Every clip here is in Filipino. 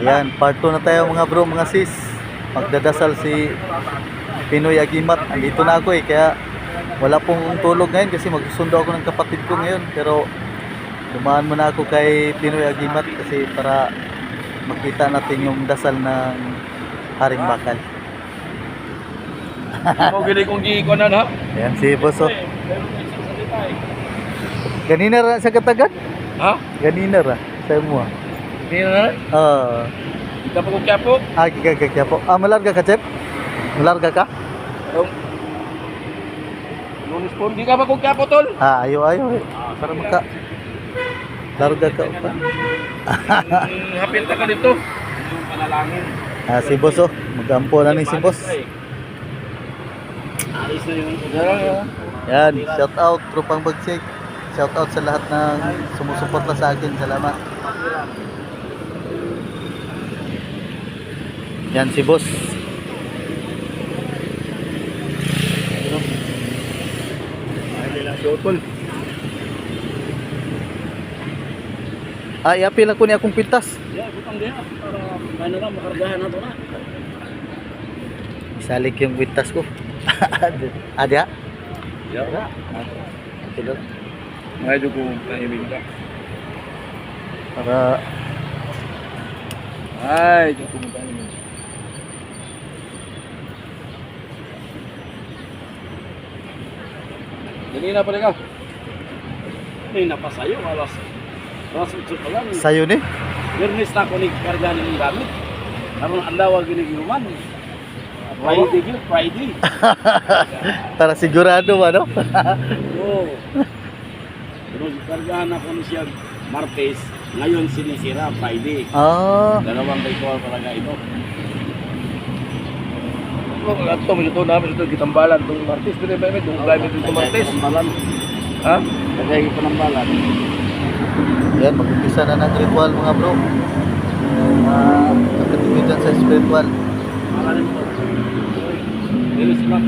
Ayan, part 2 na tayo mga bro, mga sis. Magdadasal si Pinoy Agimat. Andito na ako kaya wala pong tulog ngayon kasi magsusundo ako ng kapatid ko ngayon. Pero dumaan muna ako kay Pinoy Agimat kasi para makita natin yung dasal ng Haring Bakal. Mo gili kong giiko na na. Ayan si Boss oh. Ganina ra sa katagan? Ha? Ganina ra sa mo. Hindi na. Kita pa kong kapo. Kaya po. Malarga ka, Chef? Malarga ka? Lunes po, hindi ka pa kong kapo, tol. Ayo. Para maka larga ka pa. Hapit ka dito. Yung panalangin. Si Boss oh. Magampo na ni si Boss. Alis na yung Yan, shout out Tropang Bagsik. Shout out sa lahat ng sumusuporta sa akin. Salamat. Yan si Boss. Apil ako ni akong pintas. Yeah, butang dia para ano na makargahan na to na. Isalik yung pintas ko. Ada? Yeah. Ito. Medyo ko tahimik ka. Para Ay, dito mo tahimik. Ganina pa rin ka. May napasayo, alas. Alas 8 pa lang. sayo ni. Bernis na ko ni karga ng gamit. Karon adlaw giniginuman. Friday. Para sigurado ba no? Oo. Pero kargahan ako ni siya Martes. Ngayon sinisira Friday. Dalawang ritual talaga ito. Ito, may ito namin ito, kitambalan itong Martes. Pero may itong gamit itong Martes. Ha? Lagay ko ng balan. Yan, mag-umpisa na ng ritual mga bro. Katimidan sa spiritual. Malalim po. Dili sila.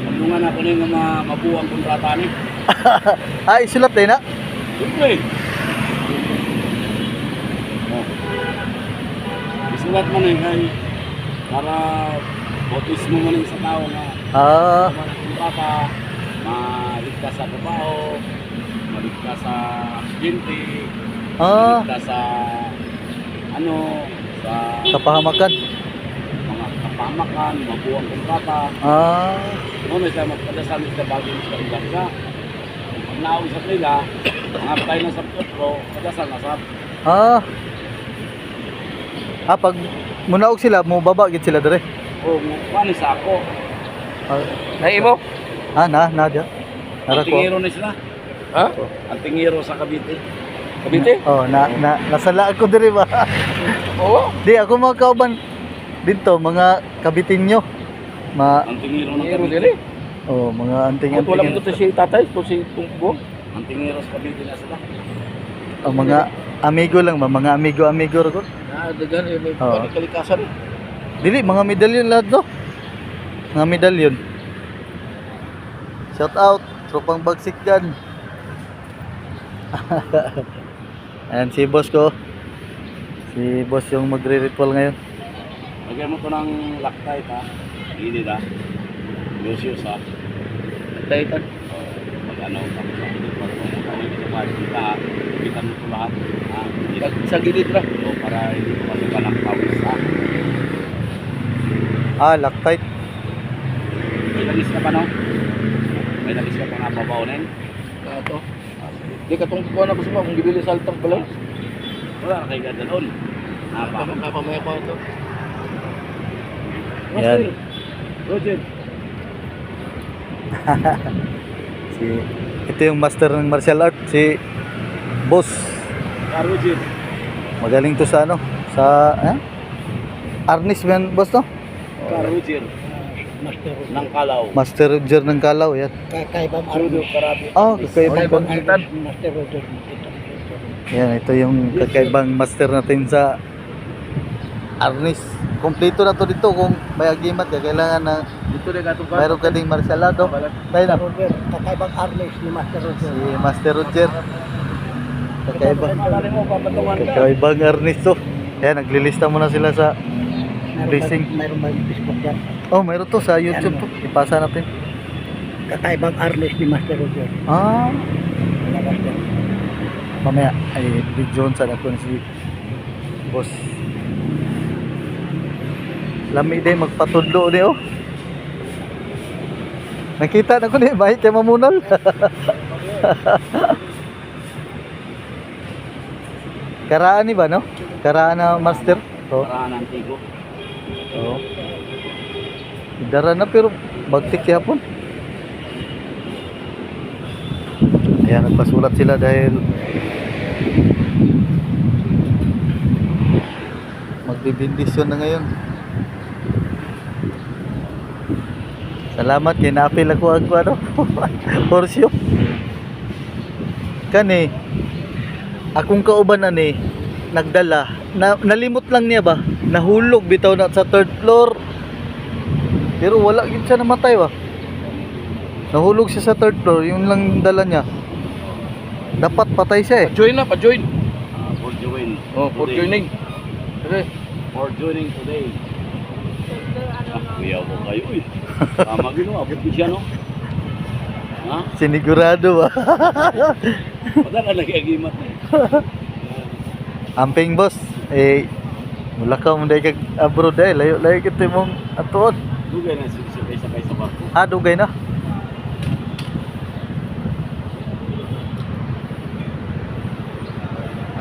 Pagdungan ako na yung mga mabuang kontrata ni. Isulat din na? Siyempre. Isulat mo na yung para bautismo mo na sa tao na kontrata, maligtas sa trabaho, maligtas sa aksidente, maligtas sa sa Kapahamakan. mga kapamakan, mabuang kontrata. May sa magpadasal sa bagong sa ibarga. Pag nausap nila, mga patay na sa putro, padasal na sa pag munaog sila, mo babagit sila dire. Paano sa ako? Naimo? Na dyan. Ang tingiro na sila. Ha? Ang tingiro sa Cavite. Cavite? Nasala ako dire ba? Oo. Di ako mga kauban dito, mga kabitin nyo. Ang tingiro ng Cavite. Mga anting. Wala mo ito si tatay, ito si Tunggo. Ang tingiro sa Cavite na sila. Mga amigo lang ba? Mga amigo ro. Dagan may kalikasan. Dili, mga medalyon lahat do. Mga medalyon. Shout out, Tropang Bagsik dyan. Ayan si Boss ko. Si Boss yung magre-ritual ngayon. Lagyan mo ito ng lactite ha. Hindi ha. Lucius ha. Lactite ha. Mag-ano ka sa ritual mo. Kita mo ito lahat. Sa gilid ra. Para hindi ko masukan ang pawis ha. Lactite. May langis ka pa no? May langis ka pa nga babaunin? Ito. Hindi ka itong kukuha na ko suma kung gibili sa altang pala. Wala na kayo ganda doon. Napamaya pa ito. Yan. Roger. Ito yung master ng martial art, si Boss. Roger. Magaling to sa Arnis man, Boss no? Roger. Ng Kalaw. Master Roger ng Kalaw, yan. Kakaibang Arnis. Kakaibang Master Roger. Yan, ito yung kakaibang master natin sa Arnis. Kompleto na to dito kung may agimat ka. Kailangan na Dito na gatong mayroon ka ding martial art. Tayo na. Kakaibang Arnis ni Master Roger. Si Master Roger. Kakaibang Malalim mo, papatungan ka. Kakaibang Arnis to. Ayan, naglilista muna sila sa blessing. Mayroon ba yung Facebook yan? Oh, mayroon to sa YouTube to. Ipasa natin. Kakaibang artist ni Master Roger. Ah, Wala Master. mamaya ay video sa nakon si boss. Lami din magpatudlo ni oh. Nakita na ko ni bahay kay mamunal. Karaan ni ba no? Karaan na master. Oh. Para antigo. Oo. Dara na pero bagtik yapon. Ayan, nagpasulat sila dahil magbibindisyon na ngayon. Salamat kay naapil ako ang ano. Porsyo. Kani akong kauban ani nagdala nalimot lang niya ba? Nahulog bitaw na sa third floor. Pero wala gid siya namatay ba? Nahulog siya sa third floor, yung lang dala niya. Dapat patay siya eh. Join na, pa-join. For join. Oh, for today. joining. Okay. For joining today. Kuya ko kayo eh. Tama gino, abot ko siya no. Ha? Sinigurado ba? Padala nag-agimat eh. Amping boss, eh mula ka mo dahil kag abroad dahil layo kita mong atuon. Dugay na sakay sa barko. Ah, dugay na.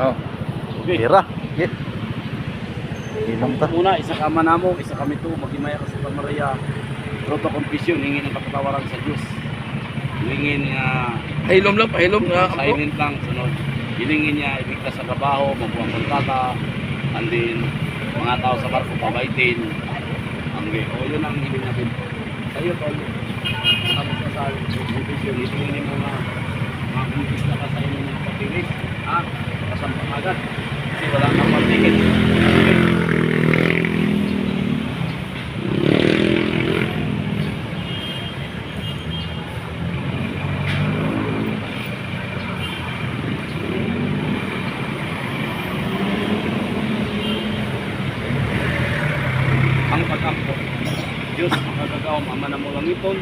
Oh. Okay. Tira. Yeah. Inom ta. Una, isa ka manamo, isa kami to, magimaya ka sa Maria. Proto confession, hingin ng kapatawaran sa Diyos. Hingin nga, Pahilom lang, pahilom nga. silent lang, sunod. Hilingin niya, ibigtas sa trabaho, magbuwang kontrata, and then, mga tao sa barko, pabaitin. O yun ang hiling natin. Sa'yo, Tol, tapos ka sa confession, hilingin mo na mga kumpis na ka sa inyo ng papilis. Ha? Kasampang agad. Kasi wala kang pagtigil. Ang pag-ampo. Diyos, ang kagagawam, ama na mo lang iton.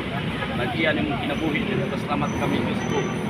Nag-iyan yung kinabuhi nila. Salamat kami, Diyos ko.